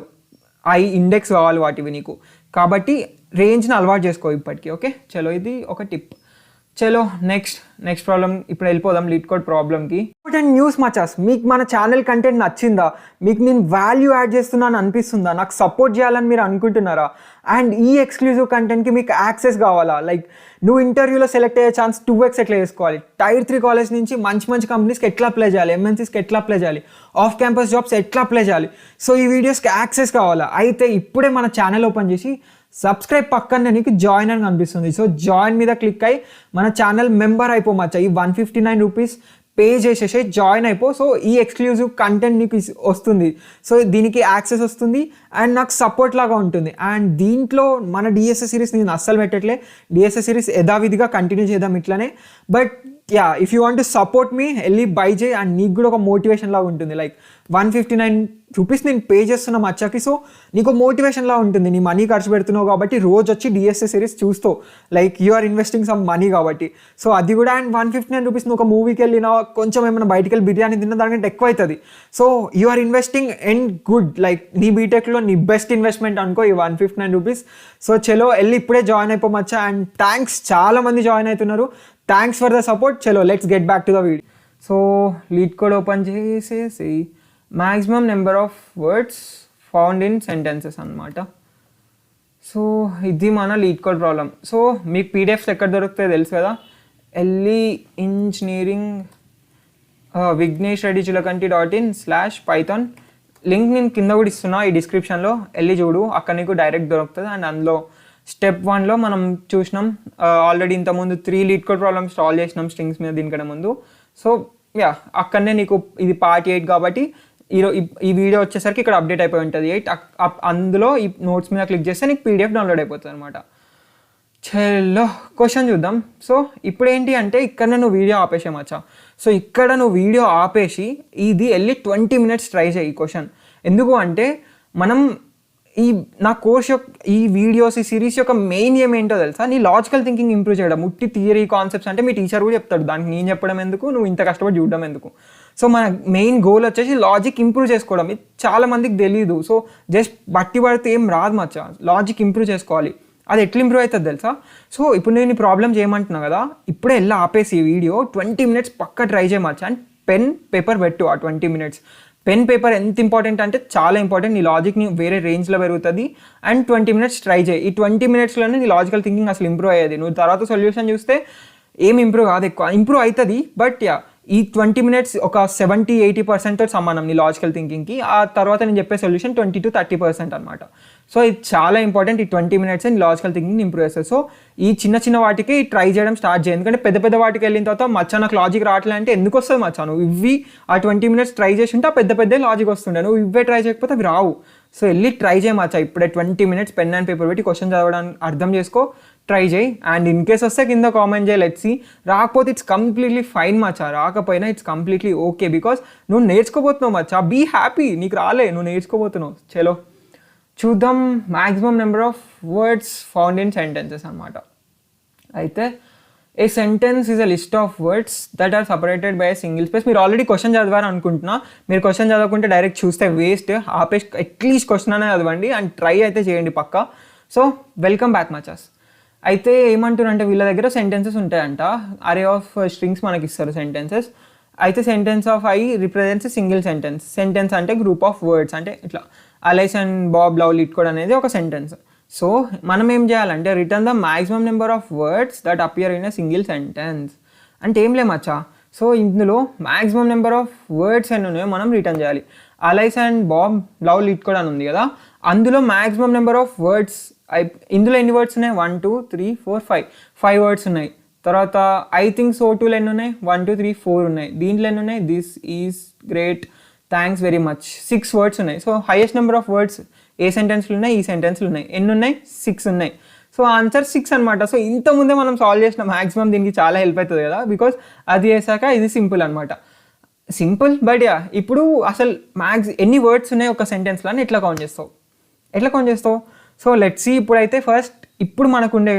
ఐ ఇండెక్స్ కావాలి వాటివి నీకు. కాబట్టి రేంజ్ని అలవాటు చేసుకో ఇప్పటికీ. ఓకే చలో ఇది ఒక టిప్. చలో నెక్స్ట్ ప్రాబ్లం ఇప్పుడు వెళ్ళిపోదాం లీడ్ కోడ్ ప్రాబ్లమ్కి. ఇంపార్టెంట్ న్యూస్ మచాస్, మీకు మన ఛానల్ కంటెంట్ నచ్చిందా? మీకు నేను వాల్యూ యాడ్ చేస్తున్నాను అనిపిస్తుందా? నాకు సపోర్ట్ చేయాలని మీరు అనుకుంటున్నారా? అండ్ ఈ ఎక్స్క్లూజివ్ కంటెంట్కి మీకు యాక్సెస్ కావాలా? లైక్ నువ్వు ఇంటర్వ్యూలో సెలెక్ట్ అయ్యే ఛాన్స్ 2x ఎట్లా చేసుకోవాలి, Tier 3 కాలేజ్ నుంచి మంచి కంపెనీస్కి ఎట్లా అప్లై చేయాలి, MNCస్కి ఎట్లా అప్లై చేయాలి, ఆఫ్ క్యాంపస్ జాబ్స్ ఎట్లా అప్లై చేయాలి. సో ఈ వీడియోస్కి యాక్సెస్ కావాలా? అయితే ఇప్పుడే మన ఛానల్ ఓపెన్ చేసి సబ్స్క్రైబ్ పక్కనే నీకు జాయిన్ అని కనిపిస్తుంది. సో జాయిన్ మీద క్లిక్ అయ్యి మన ఛానల్ మెంబర్ అయిపోమచ్చా. ఈ 159 రూపీస్ పే చేసేసి జాయిన్ అయిపో. సో ఈ ఎక్స్క్లూజివ్ కంటెంట్ నీకు వస్తుంది. సో దీనికి యాక్సెస్ వస్తుంది అండ్ నాకు సపోర్ట్ లాగా ఉంటుంది. అండ్ దీంట్లో మన డిఎస్ఎస్ సిరీస్ నేను అస్సలు పెట్టట్లే. డిఎస్ఎస్ సిరీస్ యథావిధిగా కంటిన్యూ చేద్దాం ఇట్లానే. But yeah, if you want to support me వెళ్ళి బై చేయి. అండ్ నీకు కూడా ఒక మోటివేషన్ లాగా ఉంటుంది. లైక్ 159 రూపీస్ నేను పే చేస్తున్నా మచ్చాకి. సో నీకు మోటివేషన్ లా ఉంటుంది. నీ మనీ ఖర్చు పెడుతున్నావు కాబట్టి రోజు వచ్చి డిఎస్ఎస్ సిరీస్ చూస్తావు. Like you are investing some money కాబట్టి. సో అది కూడా. అండ్ 159 రూపీస్ నువ్వు ఒక మూవీకి వెళ్ళినా, కొంచెం ఏమైనా బయటికి వెళ్ళి బిర్యానీ తిన్నా దానికంటే ఎక్కువ అవుతుంది. So you are investing in good. Like నీ బీటెక్లో నీ బెస్ట్ ఇన్వెస్ట్మెంట్ అనుకో ఈ 159 రూపీస్. సో చలో వెళ్ళి ఇప్పుడే జాయిన్ అయిపోమచ్చా. అండ్ థ్యాంక్స్, చాలా మంది జాయిన్ అవుతున్నారు. Thanks for the support. చలో let's get back to the video. So LeetCode open చేసేసి maximum number of words found in sentences అనమాట. సో ఇది మన లీడ్ కోడ్ ప్రాబ్లం. సో మీకు పీడిఎఫ్స్ ఎక్కడ దొరుకుతాయో తెలుసు కదా. ఎల్ఈ ఇంజనీరింగ్ విఘ్నేష్ రెడ్డి చిలకంటి.in/python లింక్ నేను కింద కూడా ఇస్తున్నా ఈ డిస్క్రిప్షన్లో. వెళ్ళి చూడు, అక్కడ నీకు డైరెక్ట్ దొరుకుతుంది. అండ్ అందులో స్టెప్ 1లో మనం చూసినాం ఆల్రెడీ ఇంతకుముందు 3 లీడ్ కోడ్ ప్రాబ్లమ్స్ సాల్వ్ చేసినాం స్ట్రింగ్స్ మీద దీనికన్నా ముందు. సో యా, అక్కడనే నీకు ఇది పార్ట్ 8 కాబట్టి ఈ వీడియో వచ్చేసరికి ఇక్కడ అప్డేట్ అయిపోయి ఉంటుంది 8. అందులో ఈ నోట్స్ మీద క్లిక్ చేస్తే నీకు PDF డౌన్లోడ్ అయిపోతుంది అనమాట. చలో క్వశ్చన్ చూద్దాం. సో ఇప్పుడు ఏంటి అంటే ఇక్కడ నువ్వు వీడియో ఆపేసేమచ్చా. సో ఇక్కడ నువ్వు వీడియో ఆపేసి ఇది వెళ్ళి 20 minutes ట్రై చేయి ఈ క్వశ్చన్. ఎందుకు అంటే మనం నా కోర్స్ యొక్క ఈ వీడియోస్ ఈ సిరీస్ యొక్క మెయిన్ ఏంటో తెలుసా, నీ లాజికల్ థింకింగ్ ఇంప్రూవ్ చేయడం. ఉట్టి థియరీ కాన్సెప్ట్స్ అంటే మీ టీచర్ కూడా చెప్తాడు, దానికి నేను చెప్పడం ఎందుకు, నువ్వు ఇంత కష్టపడి చూడడం ఎందుకు. సో మన మెయిన్ గోల్ వచ్చేసి లాజిక్ ఇంప్రూవ్ చేసుకోవడం. ఇది చాలా మందికి తెలియదు. సో జస్ట్ బట్టి పడితే ఏం రాదు మచ్చా, లాజిక్ ఇంప్రూవ్ చేసుకోవాలి. అది ఎట్లా ఇంప్రూవ్ అవుతుంది తెలుసా. సో ఇప్పుడు నేను ఈ ప్రాబ్లం చేయమంటున్నా కదా, ఇప్పుడే వెళ్ళి ఆపేసి ఈ వీడియో 20 minutes పక్క ట్రై చేయమచ్చా. అండ్ పెన్ పేపర్ పెట్టు ఆ 20 minutes. పెన్ పేపర్ ఎంత ఇంపార్టెంట్ అంటే చాలా ఇంపార్టెంట్. నీ లాజిక్ని వేరే రేంజ్లో పెరుగుతుంది. అండ్ 20 minutes ట్రై చేయి. ఈ 20 minutesలోనే నీ లాజికల్ థింకింగ్ అసలు ఇంప్రూవ్ అయ్యేది. నువ్వు తర్వాత సొల్యూషన్ చూస్తే ఏం ఇంప్రూవ్ కాదు, ఎక్కువ ఇంప్రూవ్ అవుతుంది. బట్ ఈ 20 minutes ఒక 70-80% సమానం నీ లాజికల్ థింకింగ్కి. ఆ తర్వాత నేను చెప్పే సొల్యూషన్ 20-30% అనమాట. సో ఇది చాలా ఇంపార్టెంట్. ఈ 20 minutes నీ లాజికల్ థింకింగ్ ఇంప్రూవ్ చేస్తుంది. సో ఈ చిన్న చిన్న వాటికి ట్రై చేయడం స్టార్ట్ చేయి. ఎందుకంటే పెద్ద పెద్ద వాటికి వెళ్ళిన తర్వాత మచ్చా నాకు లాజిక్ రావట్లేదు అంటే ఎందుకు వస్తుంది మచ్చా? నువ్వు ఇవి ఆ 20 minutes ట్రై చేసి ఉంటే ఆ పెద్ద పెద్ద లాజిక్ వస్తుండే. నువ్వు ఇవే ట్రై చేయకపోతే అవి రావు. సో వెళ్ళి ట్రై చేయి మచ్చా. ఇప్పుడే 20 minutes పెన్ అండ్ పేపర్ పెట్టి క్వశ్చన్ చదవడానికి అర్థం చేసుకో, ట్రై చేయి. అండ్ ఇన్ కేస్ వస్తే కింద కామెంట్ చేయి, లెట్స్ సీ. రాకపోతే ఇట్స్ కంప్లీట్లీ ఫైన్ మచ్చా. రాకపోయినా ఇట్స్ కంప్లీట్లీ ఓకే. బికాస్ నువ్వు నేర్చుకోబోతున్నావు మచ్చా. Be happy. నీకు రాలే, నువ్వు నేర్చుకోబోతున్నావు. చలో చూద్దాం. Maximum number of words found in sentences అనమాట. అయితే a sentence is a list of words that are separated by single space. మీరు ఆల్రెడీ క్వశ్చన్ చదివారు అనుకుంటున్నా. మీరు క్వశ్చన్ చదవకుంటే డైరెక్ట్ చూస్తే వేస్ట్. ఆపేసి అట్లీస్ట్ క్వశ్చన్ అనేది చదవండి అండ్ ట్రై అయితే చేయండి పక్కా. సో వెల్కమ్ బ్యాక్ మచాస్. అయితే ఏమంటారంటే వీళ్ళ దగ్గర సెంటెన్సెస్ ఉంటాయంట. అరే ఆఫ్ స్ట్రింగ్స్ మనకి ఇస్తారు సెంటెన్సెస్. అయితే sentence of i represents single sentence. Sentence అంటే గ్రూప్ ఆఫ్ వర్డ్స్. అంటే ఇట్లా Alice and Bob love LeetCode అనేది ఒక సెంటెన్స్. సో మనం ఏం చేయాలంటే return the maximum number of words that appear in a single sentence. అంటే ఏం లేమచ్చా. సో ఇందులో మ్యాక్సిమం నెంబర్ ఆఫ్ వర్డ్స్ ఎన్ని ఉన్నాయో మనం రిటర్న్ చేయాలి. Alice and Bob love LeetCode అని ఉంది కదా, అందులో మ్యాక్సిమం నెంబర్ ఆఫ్ వర్డ్స్ ఇందులో ఎన్ని వర్డ్స్ ఉన్నాయి? 1 2 3 4 5 వర్డ్స్ ఉన్నాయి. తర్వాత ఐ థింక్ సో టూలో ఎన్ని ఉన్నాయి? 1 2 3 4 ఉన్నాయి. దీంట్లో ఎన్ని ఉన్నాయి? This is great, thanks very much, 6 words ఉన్నాయి. So highest number of words ఏ సెంటెన్స్లు ఉన్నాయి? ఈ సెంటెన్స్లు ఉన్నాయి. ఎన్ని ఉన్నాయి? 6 ఉన్నాయి. సో ఆన్సర్ 6 అనమాట. సో ఇంతకుముందే మనం సాల్వ్ చేసిన మ్యాక్సిమం దీనికి చాలా హెల్ప్ అవుతుంది కదా, బికాస్ అది చేశాక ఇది సింపుల్ అనమాట. సింపుల్. బట్ ఇప్పుడు అసలు ఎన్ని వర్డ్స్ ఉన్నాయి ఒక సెంటెన్స్లో అని ఎట్లా కౌంట్ చేస్తావు? So let's see. ఇప్పుడైతే ఫస్ట్ ఇప్పుడు మనకు ఉండే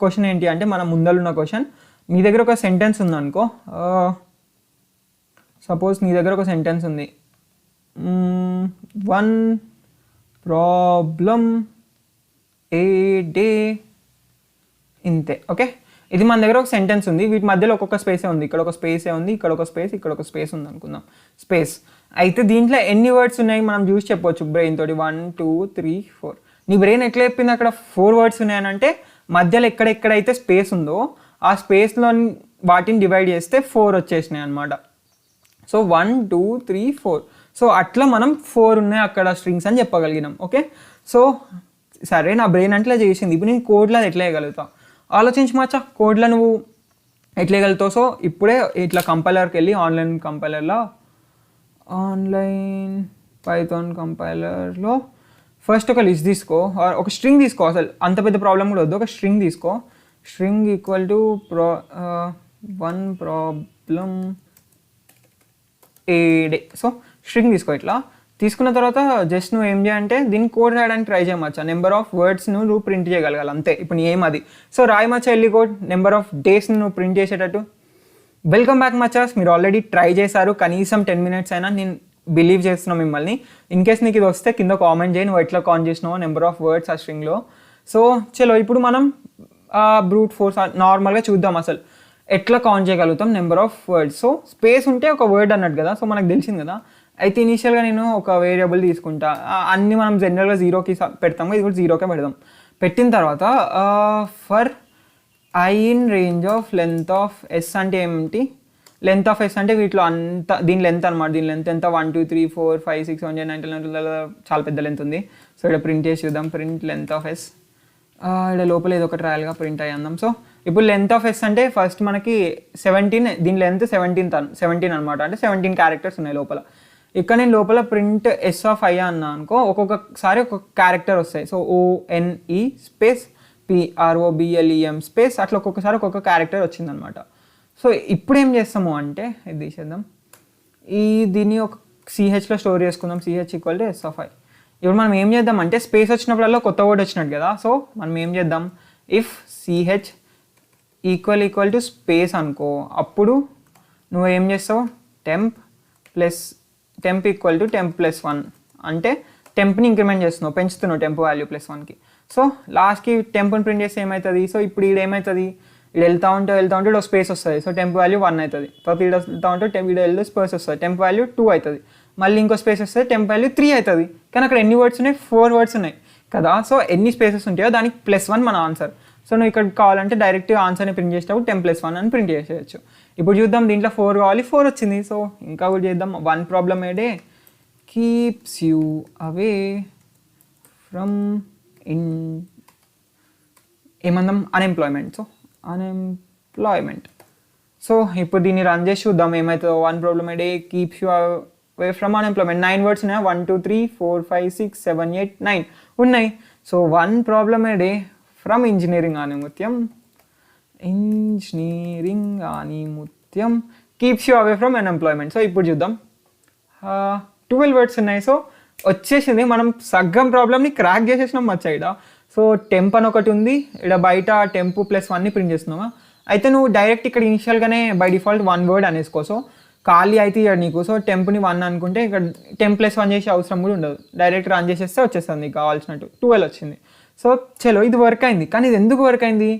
క్వశ్చన్ ఏంటి అంటే, మన ముందరున్న క్వశ్చన్, మీ దగ్గర ఒక సెంటెన్స్ ఉందనుకో. సపోజ్ నీ దగ్గర ఒక సెంటెన్స్ ఉంది, 1 ప్రాబ్లం ఏ డే, ఇంతే. ఓకే, ఇది మన దగ్గర ఒక సెంటెన్స్ ఉంది. వీటి మధ్యలో ఒక్కొక్క స్పేసే ఉంది. ఇక్కడ ఒక స్పేసే ఉంది, ఇక్కడ ఒక స్పేస్, ఇక్కడ ఒక స్పేస్ ఉంది అనుకుందాం. స్పేస్. అయితే దీంట్లో ఎన్ని వర్డ్స్ ఉన్నాయి మనం చూసి చెప్పొచ్చు బ్రెయిన్ తోటి. 1 2 3 4. నీ బ్రెయిన్ ఎట్లా చెప్పింది అక్కడ 4 వర్డ్స్ ఉన్నాయని అంటే, మధ్యలో ఎక్కడెక్కడైతే స్పేస్ ఉందో ఆ స్పేస్లో వాటిని డివైడ్ చేస్తే 4 వచ్చేసినాయి అనమాట. సో 1 2 3 4. సో అట్లా మనం 4 ఉన్నాయి అక్కడ స్ట్రింగ్స్ అని చెప్పగలిగినాం. ఓకే, సో సరే, నా బ్రెయిన్ అట్లా చేసింది. ఇప్పుడు నేను కోడ్లో అది ఎట్లా వేయగలుగుతావు? ఆలోచించి మచ్చా, కోడ్లో నువ్వు ఎట్లా వేయగలుగుతావు? సో ఇప్పుడే ఇట్లా కంపైలర్కి వెళ్ళి ఆన్లైన్ పైథాన్ కంపైలర్లో ఫస్ట్ ఒక లిస్ట్ తీసుకో, ఒక స్ట్రింగ్ తీసుకో. అసలు అంత పెద్ద ప్రాబ్లం కూడా వద్దు, ఒక స్ట్రింగ్ తీసుకో. String equal to 1 problem A day. So string తీసుకో. ఇట్లా తీసుకున్న తర్వాత జస్ట్ నువ్వు ఏం చేయాలంటే దీన్ని కోడ్ రాయడానికి ట్రై చేయమచ్చా. నెంబర్ ఆఫ్ వర్డ్స్ను నువ్వు ప్రింట్ చేయగలగాలి అంతే. ఇప్పుడు ఏం అది. సో రాయమచ్చా వెళ్ళి కోడ్, నెంబర్ ఆఫ్ డేస్ని నువ్వు ప్రింట్ చేసేటట్టు. వెల్కమ్ బ్యాక్ మచాస్. మీరు ఆల్రెడీ ట్రై చేశారు, కనీసం 10 minutes అయినా. నేను బిలీవ్ చేస్తున్నావు మిమ్మల్ని. ఇన్ కేస్ నీకు ఇది వస్తే కింద కామెంట్ చేయి, నువ్వు ఎట్లా కౌంట్ చేసినావు నెంబర్ ఆఫ్ వర్డ్స్ ఆ స్ట్రింగ్లో. సో చలో ఇప్పుడు మనం బ్రూట్ ఫోర్స్ నార్మల్గా చూద్దాం అసలు ఎట్లా కౌంట్ చేయగలుగుతాం number of words. So space ఉంటే ఒక వర్డ్ అన్నట్టు కదా, సో మనకు తెలిసింది కదా. అయితే ఇనీషియల్గా నేను ఒక వేరియబుల్ తీసుకుంటా. అన్నీ మనం జనరల్గా 0కి పెడతాము, ఇది కూడా 0కే పెడదాం. పెట్టిన తర్వాత for I in range of length of s అంటే ఏమిటి? లెంత్ ఆఫ్ ఎస్ అంటే వీటిలో అంత దీని లెంత్ అనమాట. దీని లెంత్ ఎంత? 1 2 3 4 5 6 7 8 9 10 చాలా పెద్ద లెంత్ ఉంది. సో ఇక్కడ ప్రింట్ చేసి చూద్దాం. Print length of s. ఇక్కడ లోపల ఏదో ఒక ట్రయల్గా ప్రింట్ అయ్యిందాం. సో ఇప్పుడు లెంత్ ఆఫ్ ఎస్ అంటే ఫస్ట్ మనకి 17, దీని లెంత్ 17 అనమాట. అంటే 17 క్యారెక్టర్స్ ఉన్నాయి లోపల. ఇక్కడ నేను లోపల ప్రింట్ ఎస్ ఆఫ్ ఐ అన్నా అనుకో, ఒక్కొక్కసారి ఒక్కొక్క క్యారెక్టర్ వస్తాయి. So ONE space PROBLEM space అట్లా ఒక్కొక్కసారి ఒక్కొక్క క్యారెక్టర్ వచ్చిందనమాట. సో ఇప్పుడు ఏం చేస్తాము అంటే ఇది తీసేద్దాం. దీన్ని ఒక CHలో స్టోర్ చేసుకుందాం. CH equal to s of i. ఇప్పుడు మనం ఏం చేద్దాం అంటే స్పేస్ వచ్చినప్పుడల్లా కొత్త వర్డ్ వచ్చినట్టు కదా. సో మనం ఏం చేద్దాం, if CH equal to space అనుకో, అప్పుడు నువ్వు ఏం చేస్తావు, temp equal to temp plus 1 అంటే టెంప్ని ఇంక్రిమెంట్ చేస్తున్నావు, పెంచుతున్నావు టెంప్ వాల్యూ +1కి. సో లాస్ట్కి టెంప్ని ప్రింట్ చేస్తే ఏమవుతుంది? సో ఇప్పుడు ఇది ఏమవుతుంది, ఇది వెళ్తూ ఉంటే ఇక్కడ స్పేస్ వస్తుంది. సో టెంప్ వాల్యూ 1 అవుతుంది. తర్వాత ఇక్కడ వెళ్తూ ఉంటే ఇక్కడ స్పేస్ వస్తుంది, టెంప్ వాల్యూ 2 అవుతుంది. మళ్ళీ ఇంకో స్పేస్ వస్తే టెంప్ వాల్యూ 3 అవుతుంది. కానీ అక్కడ ఎన్ని వర్డ్స్ ఉన్నాయి, 4 వర్డ్స్ ఉన్నాయి కదా. సో ఎన్ని స్పేసెస్ ఉంటాయో దానికి +1 మన ఆన్సర్. సో నువ్వు ఇక్కడ కావాలంటే డైరెక్ట్ ఆన్సర్ని ప్రింట్ చేసేటప్పుడు 10+1 అని ప్రింట్ చేసేయచ్చు. ఇప్పుడు చూద్దాం, దీంట్లో 4 కావాలి, 4 వచ్చింది. సో ఇంకా కూడా చేద్దాం. 1 problem a day keeps you away from ఏమందాం అన్ఎంప్లాయ్మెంట్. So unemployment. సో ఇప్పుడు దీన్ని రన్ చేసి చూద్దాం ఏమవుతుందో. 1 problem a day keeps you away from unemployment. 9 words ఉన్నాయి. 1 2 3 4 5 6 7 8 9 ఉన్నాయి. So 1 problem a day from engineering ఆనిముత్యం keeps you away from unemployment. So ఇప్పుడు చూద్దాం. 12 వర్డ్స్ ఉన్నాయి. సో వచ్చేసింది. మనం సగ్గం ప్రాబ్లమ్ని క్రాక్ చేసేసినాం మచ్చా. ఇక్కడ సో టెంప్ అని ఒకటి ఉంది, ఇక్కడ బయట టెంపు +1ని ప్రింట్ చేస్తున్నావా. అయితే నువ్వు డైరెక్ట్ ఇక్కడ ఇనిషియల్గానే బై డిఫాల్ట్ 1 వర్డ్ అనేసుకో. సో ఖాళీ అయితే ఇక్కడ నీకు. సో టెంప్ని 1 అనుకుంటే ఇక్కడ టెంప్+1 చేసే అవసరం కూడా ఉండదు. డైరెక్ట్ రన్ చేసేస్తే వచ్చేస్తుంది నీకు కావాల్సినట్టు. 12 వచ్చింది. సో చలో ఇది వర్క్ అయింది. కానీ ఇది ఎందుకు వర్క్ అయింది,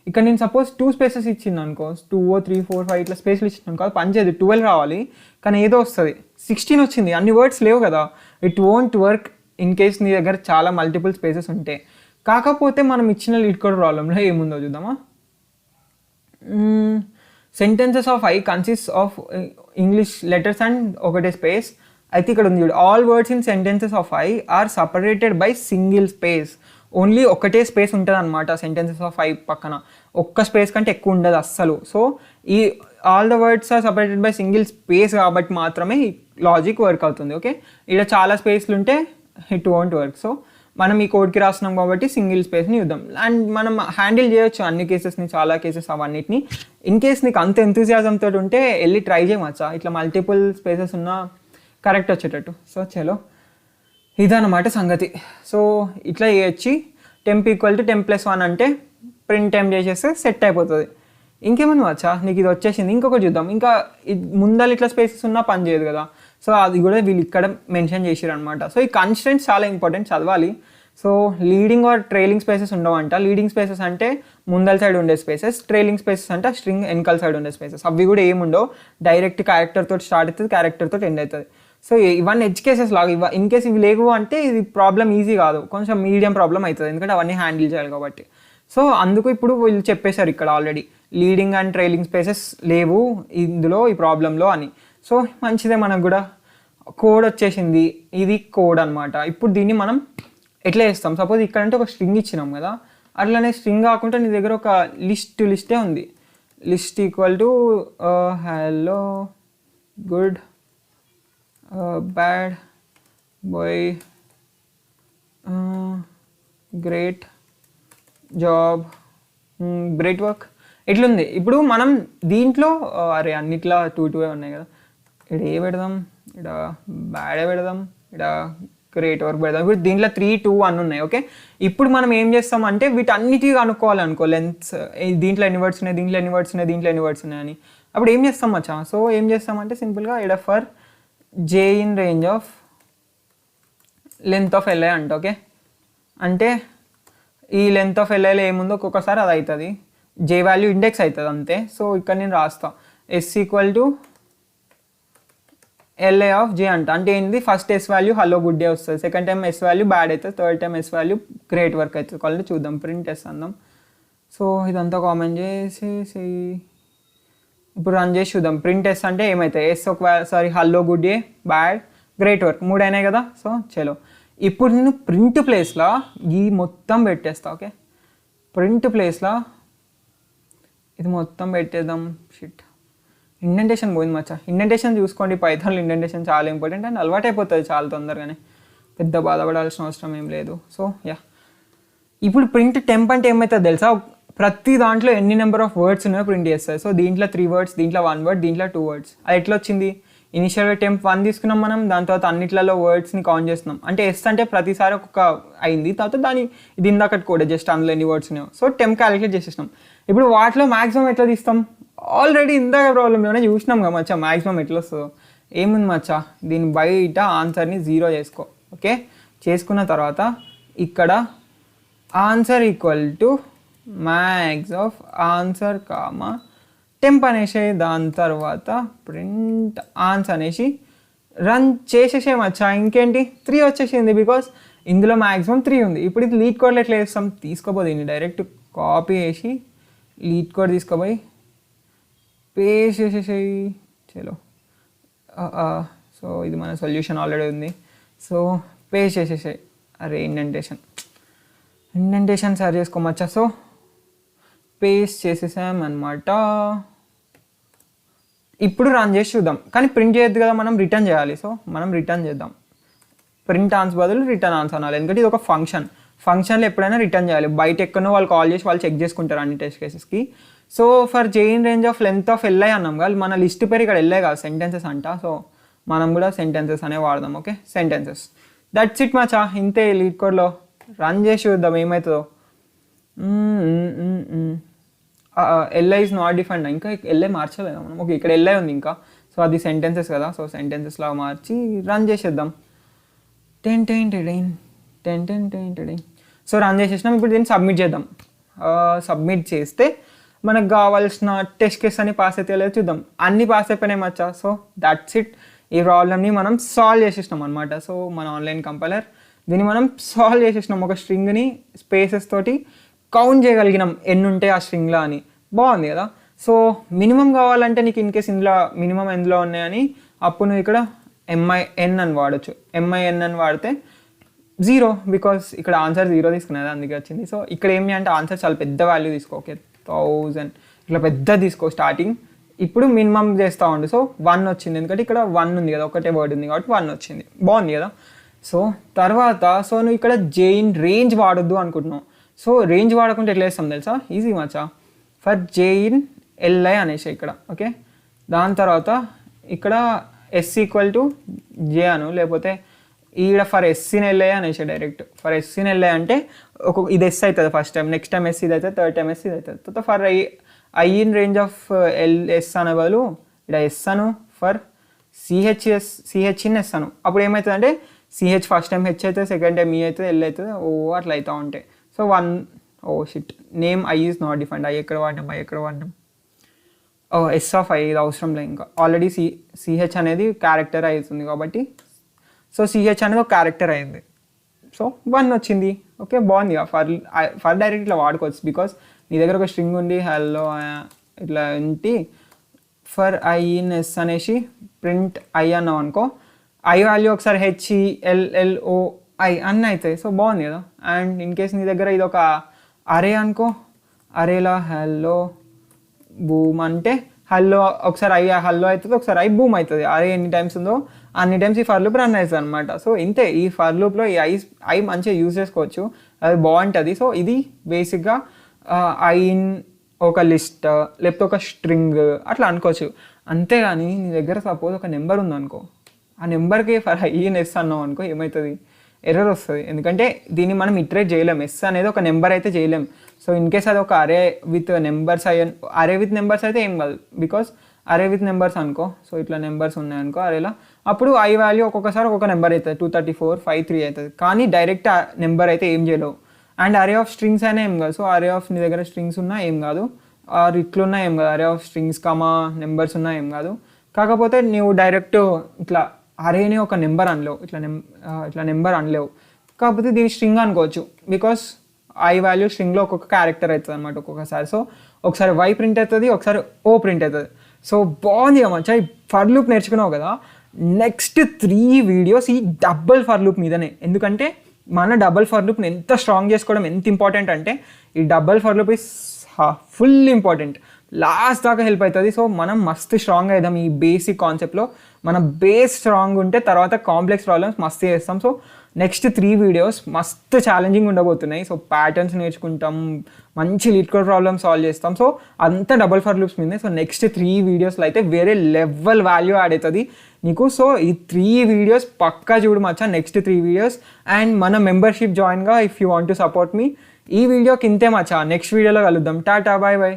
ఇక్కడ నేను సపోజ్ 2 స్పేసెస్ ఇచ్చింది అనుకో, 2 3 4 5 ఇట్లా స్పేస్లు ఇచ్చిన అనుకో, పని చేయదు. 12 రావాలి కానీ ఏదో వస్తుంది. 16 వచ్చింది, అన్ని వర్డ్స్ లేవు కదా. It won't work in case నీ దగ్గర చాలా మల్టిపుల్ స్పేసెస్ ఉంటే. కాకపోతే మనం ఇచ్చిన లీడ్ కోడ్ ప్రాబ్లంలో ఏముందో చూద్దామా. Sentences of i consist of English letters and ఒకటే స్పేస్. అయితే ఇక్కడ ఉంది చూడు, all words in sentences of i are separated by single space. Only ఒకటే స్పేస్ ఉంటుంది అనమాట సెంటెన్సెస్ ఆఫ్ ఐ పక్కన. ఒక్క స్పేస్ కంటే ఎక్కువ ఉండదు అస్సలు. సో ఈ all the words are separated by single space కాబట్టి మాత్రమే ఈ లాజిక్ వర్క్ అవుతుంది. ఓకే, ఇక్కడ చాలా స్పేస్లు ఉంటే ఇట్ వోంట్ వర్క్. సో మనం ఈ కోడ్కి రాస్తున్నాం కాబట్టి సింగిల్ స్పేస్ని చూద్దాం. అండ్ మనం హ్యాండిల్ చేయొచ్చు అన్ని కేసెస్ని, చాలా కేసెస్ అవన్నిటిని. ఇన్ కేస్ నీకు అంత ఎంతూజియాజంతో ఉంటే వెళ్ళి ట్రై చేయమచ్చా, ఇట్లా మల్టిపుల్ స్పేసెస్ ఉన్నా కరెక్ట్ వచ్చేటట్టు. సో చలో ఇదన్నమాట సంగతి. సో ఇట్లా చేయొచ్చి టెంప్ ఈక్వల్ టు టెంప్+1 అంటే ప్రింట్ టెంప్ చేసేస్తే సెట్ అయిపోతుంది. ఇంకేమన్నా వచ్చా నీకు ఇది వచ్చేసింది. ఇంకొకటి చూద్దాం. ఇంకా ముందర ఇట్లా స్పేసెస్ ఉన్నా పని చేయదు కదా. సో అది కూడా వీళ్ళు ఇక్కడ మెన్షన్ చేసారు అనమాట. సో ఈ కన్స్ట్రెంట్స్ చాలా ఇంపార్టెంట్, చదవాలి. So leading or trailing spaces ఉండవంట. లీడింగ్ స్పేసెస్ అంటే ముందల సైడ్ ఉండే స్పేసెస్, ట్రైలింగ్ స్పేసెస్ అంటే స్ట్రింగ్ వెనకాల సైడ్ ఉండే స్పేసెస్. అవి కూడా ఏముండవు, డైరెక్ట్ క్యారెక్టర్ తోటి స్టార్ట్ అవుతుంది, క్యారెక్టర్ తోటి ఎండ్ అవుతుంది. సో ఇవన్నీ ఎడ్జ్ కేసెస్ లాగా. ఇన్ కేస్ ఇవి లేవు అంటే ఇది ప్రాబ్లం ఈజీ కాదు, కొంచెం మీడియం ప్రాబ్లం అవుతుంది, ఎందుకంటే అవన్నీ హ్యాండిల్ చేయాలి కాబట్టి. సో అందుకు ఇప్పుడు వీళ్ళు చెప్పేశారు ఇక్కడ already leading and trailing spaces లేవు ఇందులో ఈ ప్రాబ్లంలో అని. సో మంచిదే, మనకు కూడా కోడ్ వచ్చేసింది. ఇది కోడ్ అనమాట. ఇప్పుడు దీన్ని మనం ఎట్లా చేస్తాం, సపోజ్ ఇక్కడ అంటే ఒక స్ట్రింగ్ ఇచ్చినాం కదా, అట్లనే స్ట్రింగ్ కాకుండా నీ దగ్గర ఒక లిస్టే ఉంది. List equal to hello good bad boy great job great work ఇట్లుంది. ఇప్పుడు మనం దీంట్లో అరే అన్నిట్లా 2 ఉన్నాయి కదా, ఇక్కడ ఏ పెడదాం, ఇక్కడ బ్యాడే పెడదాం, ఇక్కడ గ్రేట్ వర్క్ పెడదాం. ఇప్పుడు దీంట్లో 3 2 1 ఉన్నాయి. ఓకే, ఇప్పుడు మనం ఏం చేస్తాం అంటే వీటన్నిటికీ కనుక్కోవాలనుకో లెంత్స్, దీంట్లో ఎన్ని వర్డ్స్ ఉన్నాయి, దీంట్లో ఎన్ని వర్డ్స్ ఉన్నాయి, దీంట్లో ఎన్ని వర్డ్స్ ఉన్నాయి అని. అప్పుడు ఏం చేస్తాం మచ్చా, సో ఏం చేస్తామంటే సింపుల్గా ఇక్కడ for j in range of length of li అంట. ఓకే, అంటే ఈ లెంత్ ఆఫ్ ఎల్ఐలో ఏముందో ఒక్కొక్కసారి అది అవుతుంది, జే వాల్యూ ఇండెక్స్ అవుతుంది అంతే. సో ఇక్కడ నేను రాస్తా S equal to LA of J అంట. అంటే ఏంటి, first S value hello good day వస్తుంది, second time S value bad అవుతుంది, third time S value great work అవుతుంది. కావాలంటే చూద్దాం, ప్రింట్ ఎస్ అందాం. సో ఇదంతా కామెంట్ చేసేసి ఇప్పుడు రన్ చేసి చూద్దాం. ప్రింట్ ఎస్ అంటే ఏమవుతాయి, S hello good day bad great work 3 అయినాయి కదా. సో చలో ఇప్పుడు నేను ప్రింట్ ప్లేస్లో ఈ మొత్తం పెట్టేస్తా. ఓకే, ప్రింట్ ప్లేస్లో ఇది మొత్తం పెట్టేద్దాం. షిట్, ఇండెంటేషన్ పోయింది మచ్చా. ఇండెంటేషన్ చూసుకోండి, పైథాన్లో ఇండెంటేషన్ చాలా ఇంపార్టెంట్ అండ్ అలవాటు అయిపోతుంది చాలా తొందరగానే, పెద్ద బాధపడాల్సిన అవసరం ఏం లేదు. సో యా, ఇప్పుడు ప్రింట్ టెంప్ అంటే ఏమవుతుంది తెలుసా, ప్రతి దాంట్లో ఎన్ని నెంబర్ ఆఫ్ వర్డ్స్ ఉన్నాయో ప్రింట్ చేస్తుంది. సో దీంట్లో 3 వర్డ్స్, దీంట్లో 1 వర్డ్, దీంట్లో 2 వర్డ్స్. అది ఎట్లా వచ్చింది, ఇనిషియల్గా టెంప్ 1 తీసుకున్నాం మనం, దాని తర్వాత అన్నిట్లలో వర్డ్స్ని కౌంట్ చేస్తున్నాం. అంటే ఎస్ అంటే ప్రతిసారి ఒక్కొక్క అయింది, తర్వాత ఇది ఇందాకటి కూడా జస్ట్ అందులో ఎన్ని వర్డ్స్ ఉన్నాయో. సో టెంప్ క్యాలిక్యులేట్ చేసేసినాం. ఇప్పుడు వాటిలో మ్యాక్సిమం ఎట్లా తీస్తాం, ఆల్రెడీ ఇందాక ప్రాబ్లంలోనే చూసినాం కదా మచ్చా మ్యాక్సిమం ఎట్లా వస్తుందో. ఏముంది మచ్చా, దీని బయట ఆన్సర్ని 0 చేసుకో. ఓకే, చేసుకున్న తర్వాత ఇక్కడ answer equal to max of answer comma temp అనేసి, దాని తర్వాత ప్రింట్ ఆన్సర్ అనేసి రన్ చేసేసేమచ్చా, ఇంకేంటి 3 వచ్చేసింది, బికాస్ ఇందులో మ్యాక్సిమం 3 ఉంది. ఇప్పుడు ఇది లీడ్ కోడ్లో ఎట్లా చేస్తాం, తీసుకోపోదు దీన్ని డైరెక్ట్ కాపీ చేసి లీడ్ కోడ్ తీసుకోపోయి పేస్ట్ చేసేసేయి. చలో, సో ఇది మన సొల్యూషన్ ఆల్రెడీ ఉంది. సో పేస్ట్ చేసేసాయి. అరే ఇండెంటేషన్ సరి చేసుకోమచ్చా. సో పేస్ట్ చేసేసాం అనమాట. ఇప్పుడు రన్ చేసి చూద్దాం, కానీ ప్రింట్ చేయొద్దు కదా, మనం రిటర్న్ చేయాలి. సో మనం రిటర్న్ చేద్దాం. ప్రింట్ ఆన్స్ బదులు రిటర్న్ ఆన్స్ అనాలి, ఎందుకంటే ఇది ఒక ఫంక్షన్లో ఎప్పుడైనా రిటర్న్ చేయాలి. బయట ఎక్కడో వాళ్ళు కాల్ చేసి వాళ్ళు చెక్ చేసుకుంటారు అన్ని టెస్ట్ కేసెస్కి. So for J in range of length of LI అన్నాం కదా, మన లిస్ట్ పేరు ఇక్కడ ఎల్ఐ కాదు, సెంటెన్సెస్ అంట. సో మనం కూడా సెంటెన్సెస్ అనే వాడదాం. Okay, sentences. దట్స్ ఇట్ మచా, ఇంతే. లీడ్ కోడ్లో రన్ చేసి చూద్దాం ఏమవుతుందో. ఎల్ఐ ఇస్ నాట్ డిఫైన్డ్, ఇంకా ఎల్ఐ మార్చలేదు మనం. ఓకే, ఇక్కడ ఎల్ఐ ఉంది ఇంకా. సో అది సెంటెన్సెస్ కదా, సో సెంటెన్సెస్లా మార్చి రన్ చేసేద్దాం. సో రన్ చేసేసినాం. ఇప్పుడు దీన్ని సబ్మిట్ చేద్దాం. సబ్మిట్ చేస్తే మనకు కావాల్సిన టెస్ట్ కేస్ అన్ని పాస్ అయితే లేదు చూద్దాం. అన్ని పాస్ అయిపోయినాయి మచ్చా. So that's it. ఈ ప్రాబ్లమ్ని మనం సాల్వ్ చేసేసినాం అనమాట. సో మన ఆన్లైన్ కంపైలర్ దీన్ని మనం సాల్వ్ చేసేసినాం. ఒక స్ట్రింగ్ని స్పేసెస్ తోటి కౌంట్ చేయగలిగినాం ఎన్ని ఉంటాయి ఆ స్ట్రింగ్లో అని. బాగుంది కదా. సో మినిమం కావాలంటే నీకు ఇన్ కేస్ ఇందులో మినిమం ఎందులో ఉన్నాయని అప్పుడు నువ్వు ఇక్కడ MIN అని వాడచ్చు. MIN అని వాడితే 0, బికాస్ ఇక్కడ ఆన్సర్ 0 తీసుకునేది, అందుకే వచ్చింది. సో ఇక్కడ ఏమి అంటే ఆన్సర్ చాలా పెద్ద వాల్యూ తీసుకో. ఓకే, 1000 ఇట్లా పెద్ద తీసుకో స్టార్టింగ్. ఇప్పుడు మినిమం చేస్తూ ఉండు. సో 1 వచ్చింది, ఎందుకంటే ఇక్కడ 1 ఉంది కదా, ఒకటే వర్డ్ ఉంది కాబట్టి 1 వచ్చింది. బాగుంది కదా. సో తర్వాత నువ్వు ఇక్కడ జెయిన్ రేంజ్ వాడొద్దు అనుకుంటున్నావు. సో రేంజ్ వాడకుంటే ఎట్లా చేస్తాం తెలుసా, easy Maccha. For Jain LI అనేసి ఇక్కడ. ఓకే, దాని తర్వాత ఇక్కడ S = J అను, లేకపోతే ఈడ ఫర్ ఎస్సీని LI అనేసి డైరెక్ట్. ఫర్ ఎస్సీని LI అంటే ఇది S అవుతుంది first time, next time S ఇది అవుతుంది, థర్డ్ టైం S ఇది అవుతుంది. తర్వాత for I in range of S అనే బదులు ఇక్కడ S Anu, for CH in S అను. అప్పుడు ఏమవుతుంది అంటే CH ఫస్ట్ టైం H అవుతుంది, సెకండ్ టైం E అవుతుంది, L అవుతుంది, అట్లా అవుతూ ఉంటాయి. So 1 shit name I is not defined. I ఎక్కడ వాడినాం S ఆఫ్ I ఇది అవసరం లేదు, ఇంకా ఆల్రెడీ CH అనేది క్యారెక్టర్ అవుతుంది కాబట్టి. సో CH అనేది ఒక క్యారెక్టర్ అయింది. సో 1 వచ్చింది. ఓకే, బాగుంది. ఫర్ డైరెక్ట్ ఇట్లా వాడుకోవచ్చు, బికాస్ నీ దగ్గర ఒక స్ట్రింగ్ ఉండి హలో ఇట్లా ఏంటి ఫర్ I ఇన్ S అనేసి ప్రింట్ I అన్నావు అనుకో, I వాల్యూ ఒకసారి HELLOI అన్నీ అవుతాయి. సో బాగుంది కదా. అండ్ ఇన్ కేస్ నీ దగ్గర ఇది ఒక అరే అనుకో, అరేలా హలో బూమ్ అంటే హల్లో ఒకసారి హల్లో అవుతుంది, ఒకసారి బూమ్ అవుతుంది. అరే ఎన్ని టైమ్స్ ఉందో అన్ని టైమ్స్ ఈ ఫర్ లూప్ రన్ అవుతుంది అనమాట. సో ఇంతే, ఈ ఫర్ లూప్లో ఈ ఐ మంచిగా యూజ్ చేసుకోవచ్చు, అది బాగుంటుంది. సో ఇది బేసిక్గా I ఇన్ ఒక లిస్ట్ లేకపోతే ఒక స్ట్రింగ్ అట్లా అనుకోవచ్చు. అంతేగాని నీ దగ్గర సపోజ్ ఒక నెంబర్ ఉందనుకో, ఆ నెంబర్కి ఫర్ I ఇన్ S అన్నావు అనుకో, ఏమవుతుంది, ఎర్రర్ వస్తుంది. ఎందుకంటే దీన్ని మనం ఇటరేట్ చేయలేం. S అనేది ఒక నెంబర్ అయితే చేయలేం. సో ఇన్ కేస్ అది ఒక అరే విత్ నెంబర్స్ అరే విత్ నెంబర్స్ అయితే ఏం కాదు, బికాస్ అరే విత్ నెంబర్స్ అనుకో. సో ఇట్లా నెంబర్స్ ఉన్నాయనుకో అరేలా, అప్పుడు I వాల్యూ ఒక్కొక్కసారి ఒక్కొక్క నెంబర్ అవుతుంది, 234 53 అవుతుంది. కానీ డైరెక్ట్ నెంబర్ అయితే ఏం చేయలేవు. అండ్ అరే ఆఫ్ స్ట్రింగ్స్ అయినా ఏం కాదు. సో అరే ఆఫ్ నీ దగ్గర స్ట్రింగ్స్ ఉన్నా ఏం కాదు, ఆర్ ఇట్లున్నా ఏం కాదు. అరే ఆఫ్ స్ట్రింగ్స్ కామా నెంబర్స్ ఉన్నా ఏం కాదు. కాకపోతే నువ్వు డైరెక్ట్ ఇట్లా అరేని ఒక నెంబర్ అనలేవు, ఇట్లా నెంబర్ అనలేవు. కాకపోతే దీని స్ట్రింగ్ అనుకోవచ్చు, బికాస్ I వాల్యూ స్ట్రింగ్లో ఒక్కొక్క క్యారెక్టర్ అవుతుంది అనమాట ఒక్కొక్కసారి. సో ఒకసారి Y ప్రింట్ అవుతుంది, ఒకసారి O ప్రింట్ అవుతుంది. సో బాగుంది మంచిగా. ఈ ఫర్ లూప్ నేర్చుకున్నావు కదా, నెక్స్ట్ 3 వీడియోస్ ఈ డబుల్ ఫర్ లూప్ మీదనే. ఎందుకంటే మన డబుల్ ఫర్ లూప్ని ఎంత స్ట్రాంగ్ చేసుకోవడం ఎంత ఇంపార్టెంట్ అంటే, ఈ double for loop is full important, last దాకా హెల్ప్ అవుతుంది. సో మనం మస్తు స్ట్రాంగ్ అవుదాం ఈ బేసిక్ కాన్సెప్ట్లో. మన బేస్ స్ట్రాంగ్ ఉంటే తర్వాత కాంప్లెక్స్ ప్రాబ్లమ్స్ మస్తు చేస్తాం. సో నెక్స్ట్ 3 వీడియోస్ మస్తు ఛాలెంజింగ్ ఉండబోతున్నాయి. సో ప్యాటర్న్స్ నేర్చుకుంటాం, మంచి లీడ్ కోడ్ ప్రాబ్లమ్ సాల్వ్ చేస్తాం. సో అంతా డబుల్ ఫర్ లూప్స్ మీదే. సో నెక్స్ట్ 3 వీడియోస్లో అయితే వేరే లెవెల్ వాల్యూ యాడ్ అవుతుంది నీకు. సో ఈ 3 వీడియోస్ పక్కా చూడు మచ్చా, నెక్స్ట్ 3 వీడియోస్. అండ్ మన మెంబర్షిప్ జాయిన్గా if you want to support me. ఈ వీడియోకి ఇంతే మచ్చా, నెక్స్ట్ వీడియోలో కలుద్దాం. టాటా, బాయ్ బాయ్.